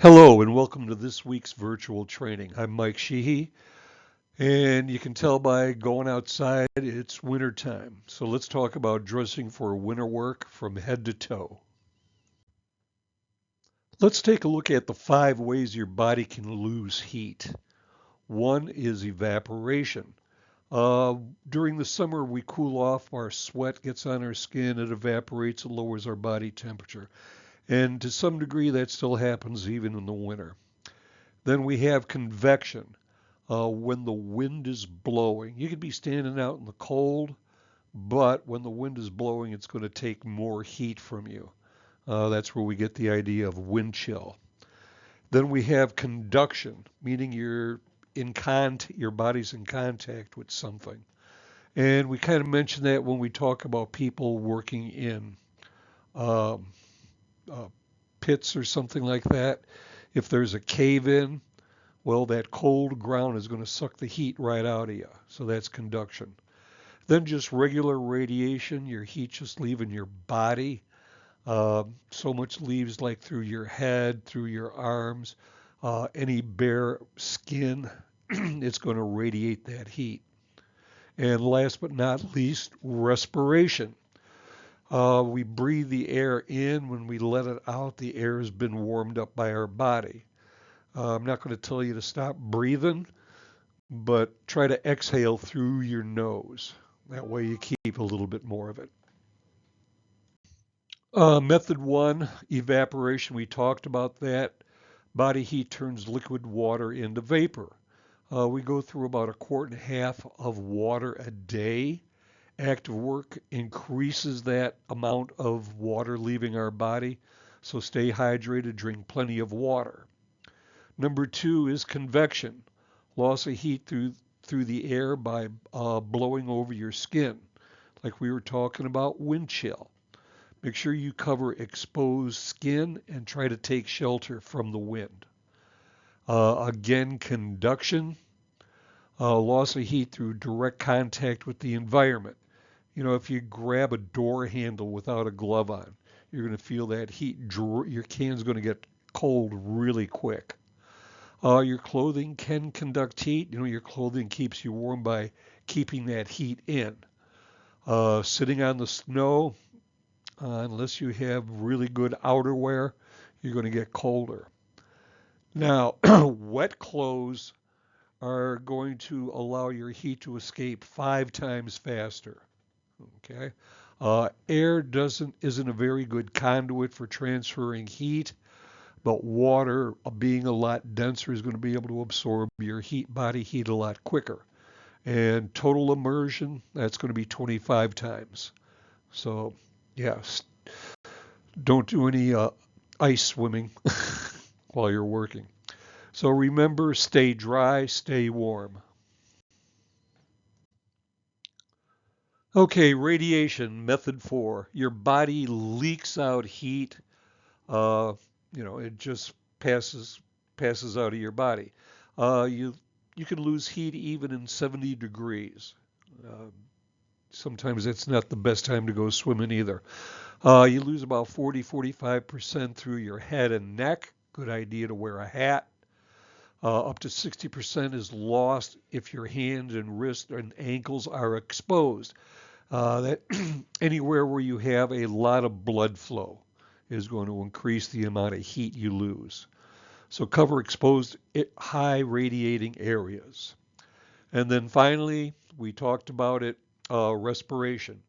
Hello and welcome to this week's virtual training. I'm Mike Sheehy, and you can tell by going outside it's winter time. So let's talk about dressing for winter work from head to toe. Let's take a look at the 5 ways your body can lose heat. One is evaporation. Uh, During the summer, we cool off, our sweat gets on our skin, it evaporates, it lowers our body temperature. And to some degree, that still happens even in the winter. Then we have convection. When the wind is blowing. You could be standing out in the cold, but when the wind is blowing, it's going to take more heat from you. That's where we get the idea of wind chill. Then we have conduction, meaning your body's in contact with something. And we kind of mention that when we talk about people working in um, uh, pits or something like that. If there's a cave in, well, that cold ground is going to suck the heat right out of you. So that's conduction. Then just regular radiation, your heat just leaving your body. So much leaves like through your head, through your arms, any bare skin, it's going to radiate that heat. And last but not least, respiration. We breathe the air in. When we let it out, the air has been warmed up by our body. I'm not going to tell you to stop breathing, but try to exhale through your nose. That way you keep a little bit more of it. Method one, evaporation. We talked about that. Body heat turns liquid water into vapor. We go through about a quart and a half of water a day. Active work increases that amount of water leaving our body. So stay hydrated, drink plenty of water. Number two is convection, loss of heat through the air by blowing over your skin, like we were talking about wind chill. Make sure you cover exposed skin and try to take shelter from the wind. Again, conduction, loss of heat through direct contact with the environment. You know, if you grab a door handle without a glove on, you're going to feel that heat. Your can's going to get cold really quick. Your clothing can conduct heat. You know, your clothing keeps you warm by keeping that heat in. Sitting on the snow, unless you have really good outerwear, you're going to get colder. Now, wet clothes are going to allow your heat to escape 5 times faster. Okay. Air isn't a very good conduit for transferring heat, but water, being a lot denser, is going to be able to absorb your body heat a lot quicker. And total immersion, that's going to be 25 times. So, yes, don't do any ice swimming while you're working. So remember, stay dry, stay warm. Okay, radiation, method four. Your body leaks out heat. Uh, it just passes out of your body. You can lose heat even in 70 degrees. Uh, Sometimes it's not the best time to go swimming either. You lose about 45% through your head and neck. Good idea to wear a hat. Up to 60% is lost if your hands and wrists and ankles are exposed. That anywhere where you have a lot of blood flow is going to increase the amount of heat you lose. So cover exposed high radiating areas. And then finally, we talked about it, respiration.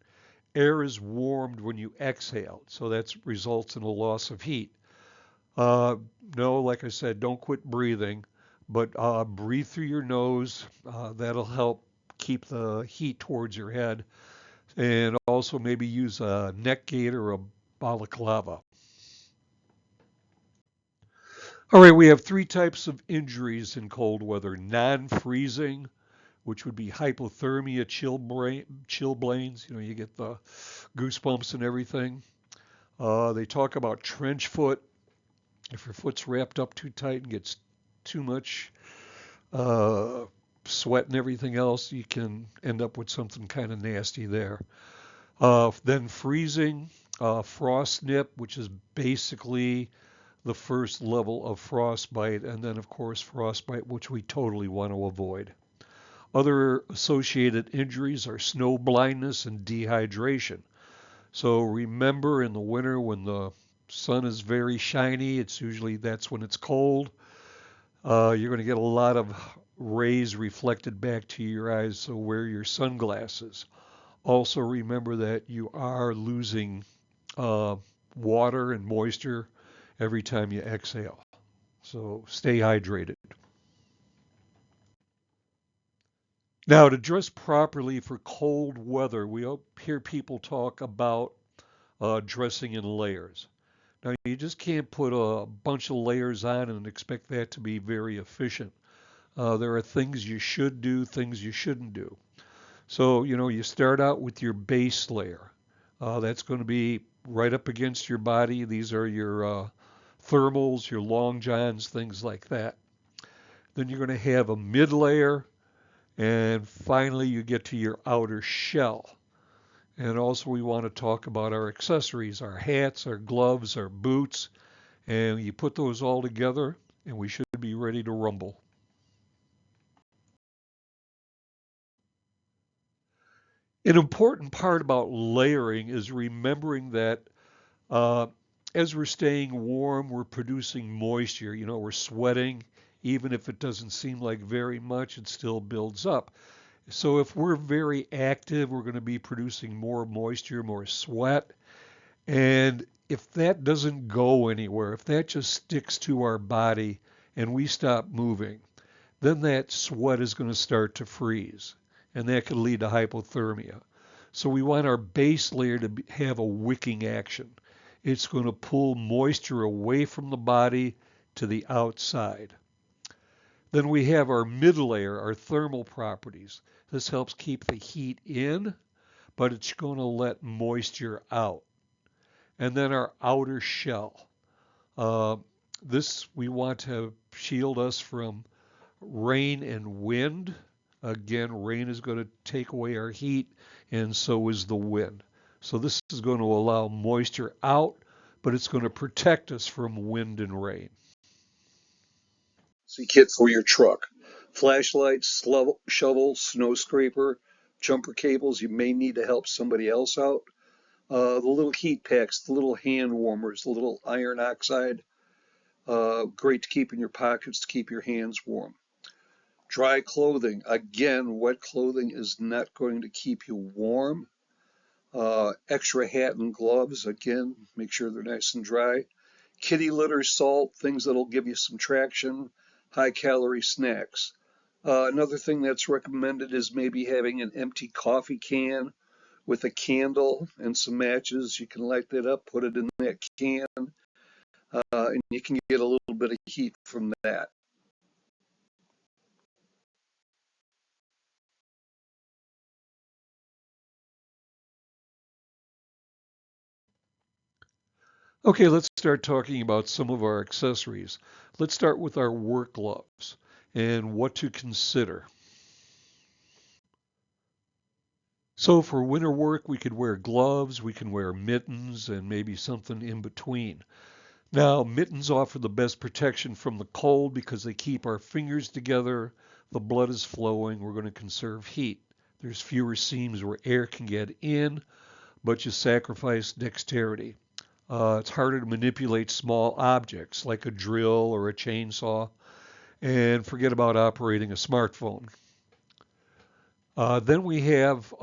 Air is warmed when you exhale, so that results in a loss of heat. Uh, no, like I said, don't quit breathing, but breathe through your nose. That'll help keep the heat towards your head. And also maybe use a neck gaiter or a balaclava. All right, we have 3 types of injuries in cold weather. Non-freezing, which would be hypothermia, chilblains. You know, you get the goosebumps and everything. They talk about trench foot. If your foot's wrapped up too tight and gets too much uh, sweat and everything else, you can end up with something kind of nasty there. Then freezing, frost nip, which is basically the first level of frostbite, and then, of course, frostbite, which we totally want to avoid. Other associated injuries are snow blindness and dehydration. So remember in the winter when the sun is very shiny, that's when it's cold. You're going to get a lot of rays reflected back to your eyes, so wear your sunglasses. Also remember that you are losing uh, water and moisture every time you exhale. So stay hydrated. Now, to dress properly for cold weather, we hear people talk about dressing in layers. Now, you just can't put a bunch of layers on and expect that to be very efficient. There are things you should do, things you shouldn't do. So, you start out with your base layer. That's going to be right up against your body. These are your thermals, your long johns, things like that. Then you're going to have a mid layer, and finally you get to your outer shell. And also we want to talk about our accessories, our hats, our gloves, our boots, and you put those all together and we should be ready to rumble. An important part about layering is remembering that uh, as we're staying warm, we're producing moisture. We're sweating. Even if it doesn't seem like very much, it still builds up. So if we're very active, we're going to be producing more moisture, more sweat. And if that doesn't go anywhere, if that just sticks to our body and we stop moving, then that sweat is going to start to freeze. And that could lead to hypothermia. So we want our base layer to have a wicking action. It's going to pull moisture away from the body to the outside. Then we have our mid layer, our thermal properties. This helps keep the heat in, but it's going to let moisture out. And then our outer shell. Uh, this we want to shield us from rain and wind. Again, rain is going to take away our heat, and so is the wind. So this is going to allow moisture out, but it's going to protect us from wind and rain. Kit for your truck. Flashlights, shovel, snow scraper, jumper cables you may need to help somebody else out. The little heat packs, the little hand warmers, the little iron oxide, great to keep in your pockets to keep your hands warm. Dry clothing. Again, wet clothing is not going to keep you warm. Extra hat and gloves. Again, make sure they're nice and dry. Kitty litter, salt, things that'll give you some traction. High calorie snacks. Another thing that's recommended is maybe having an empty coffee can with a candle and some matches. You can light that up, put it in that can, and you can get a little bit of heat from that. Okay, let's start talking about some of our accessories. Let's start with our work gloves and what to consider. So for winter work, we could wear gloves, we can wear mittens, and maybe something in between. Now, mittens offer the best protection from the cold because they keep our fingers together, the blood is flowing, we're going to conserve heat. There's fewer seams where air can get in, but you sacrifice dexterity. It's harder to manipulate small objects like a drill or a chainsaw, and forget about operating a smartphone. Then we have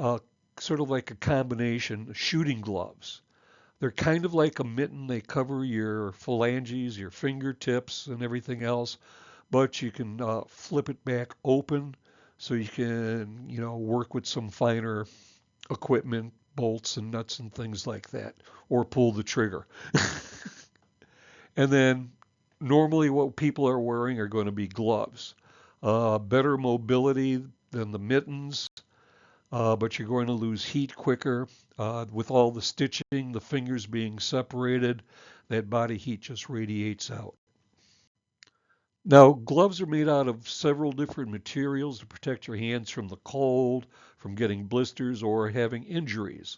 sort of like a combination shooting gloves. They're kind of like a mitten. They cover your phalanges, your fingertips, and everything else, but you can flip it back open so you can, work with some finer equipment, bolts and nuts and things like that, or pull the trigger. And then normally what people are wearing are going to be gloves. Better mobility than the mittens, but you're going to lose heat quicker. With all the stitching, the fingers being separated, that body heat just radiates out. Now, gloves are made out of several different materials to protect your hands from the cold, from getting blisters, or having injuries.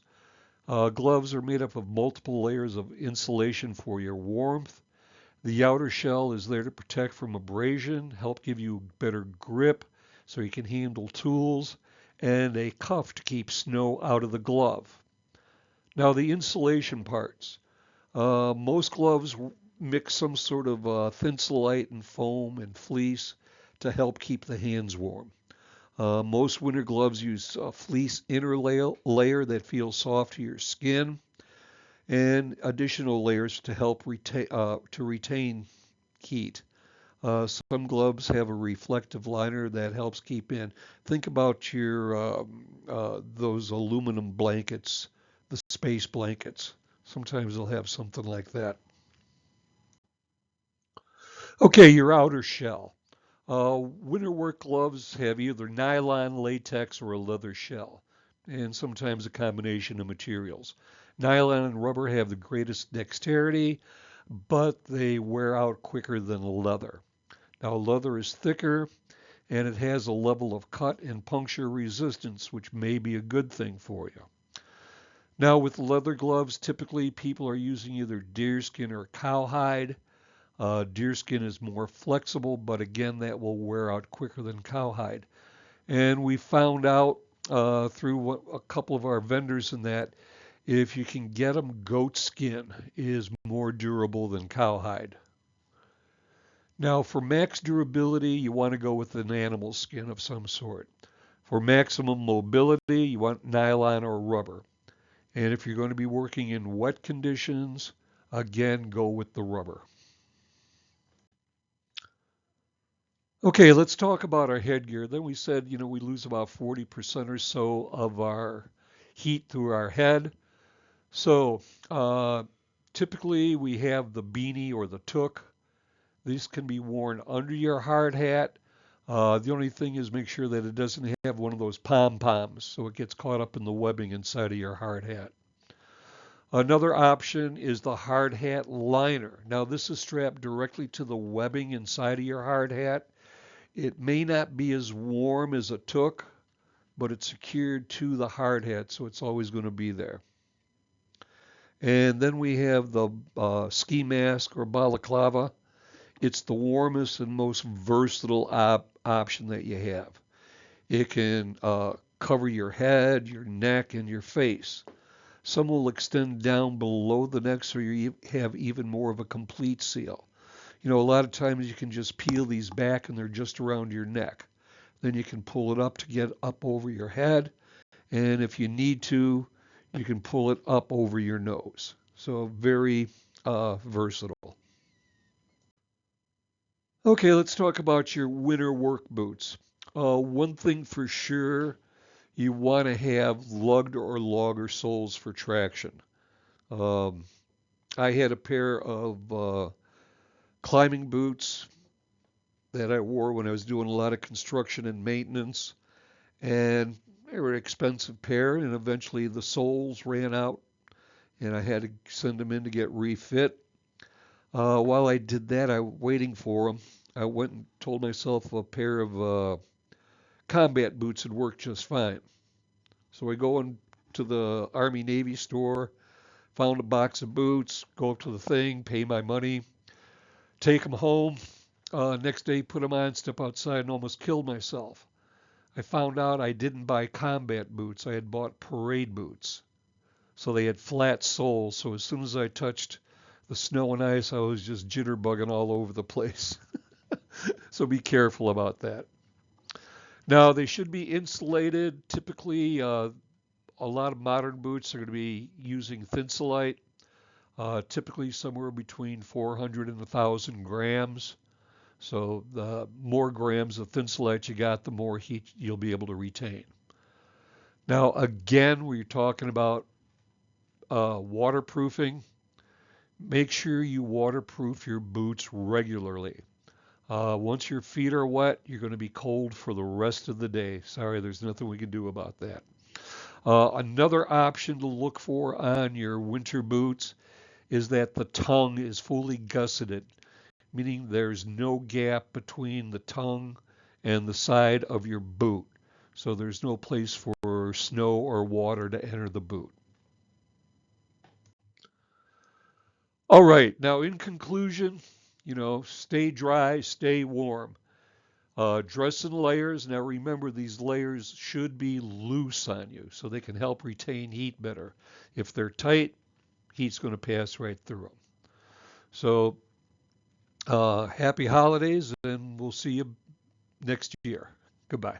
Gloves are made up of multiple layers of insulation for your warmth. The outer shell is there to protect from abrasion, help give you better grip so you can handle tools, and a cuff to keep snow out of the glove. Now the insulation parts. Most gloves mix some sort of thinsulite and foam and fleece to help keep the hands warm. Most winter gloves use a fleece inner layer that feels soft to your skin, and additional layers to help retain heat. Some gloves have a reflective liner that helps keep in. Think about your those aluminum blankets, the space blankets. Sometimes they'll have something like that. Okay, your outer shell. Winter work gloves have either nylon, latex, or a leather shell, and sometimes a combination of materials. Nylon and rubber have the greatest dexterity, but they wear out quicker than leather. Now, leather is thicker and it has a level of cut and puncture resistance, which may be a good thing for you. Now, with leather gloves, typically people are using either deerskin or cowhide. Deerskin is more flexible, but again, that will wear out quicker than cowhide. And we found out through a couple of our vendors in that if you can get them, goat skin is more durable than cowhide. Now, for max durability, you want to go with an animal skin of some sort. For maximum mobility, you want nylon or rubber. And if you're going to be working in wet conditions, again, go with the rubber. Okay, let's talk about our headgear. Then we said, we lose about 40% or so of our heat through our head. So typically we have the beanie or the toque. These can be worn under your hard hat. The only thing is make sure that it doesn't have one of those pom-poms so it gets caught up in the webbing inside of your hard hat. Another option is the hard hat liner. Now this is strapped directly to the webbing inside of your hard hat. It may not be as warm as a toque, but it's secured to the hard hat, so it's always going to be there. And then we have the ski mask or balaclava. It's the warmest and most versatile option that you have. It can cover your head, your neck, and your face. Some will extend down below the neck so you have even more of a complete seal. A lot of times you can just peel these back and they're just around your neck. Then you can pull it up to get up over your head. And if you need to, you can pull it up over your nose. So very versatile. Okay, let's talk about your winter work boots. One thing for sure, you want to have lugged or logger soles for traction. Um, I had a pair of climbing boots that I wore when I was doing a lot of construction and maintenance, and they were an expensive pair, and eventually the soles ran out, and I had to send them in to get refit. While I did that, I was waiting for them. I went and told myself a pair of combat boots would work just fine. So I go into the Army Navy store, found a box of boots, go up to the thing, pay my money, take them home. Next day, put them on, step outside, and almost killed myself. I found out I didn't buy combat boots. I had bought parade boots. So they had flat soles. So as soon as I touched the snow and ice, I was just jitterbugging all over the place. So be careful about that. Now, they should be insulated. Typically, a lot of modern boots are going to be using thinsulite, typically somewhere between 400 and 1,000 grams. So the more grams of thinsulite you got, the more heat you'll be able to retain. Now, again, we're talking about waterproofing. Make sure you waterproof your boots regularly. Once your feet are wet, you're going to be cold for the rest of the day. Sorry, there's nothing we can do about that. Another option to look for on your winter boots is that the tongue is fully gusseted, meaning there's no gap between the tongue and the side of your boot. So there's no place for snow or water to enter the boot. All right, now in conclusion, Stay dry, stay warm. Dress in layers. Now remember, these layers should be loose on you so they can help retain heat better. If they're tight, heat's going to pass right through them. So happy holidays, and we'll see you next year. Goodbye.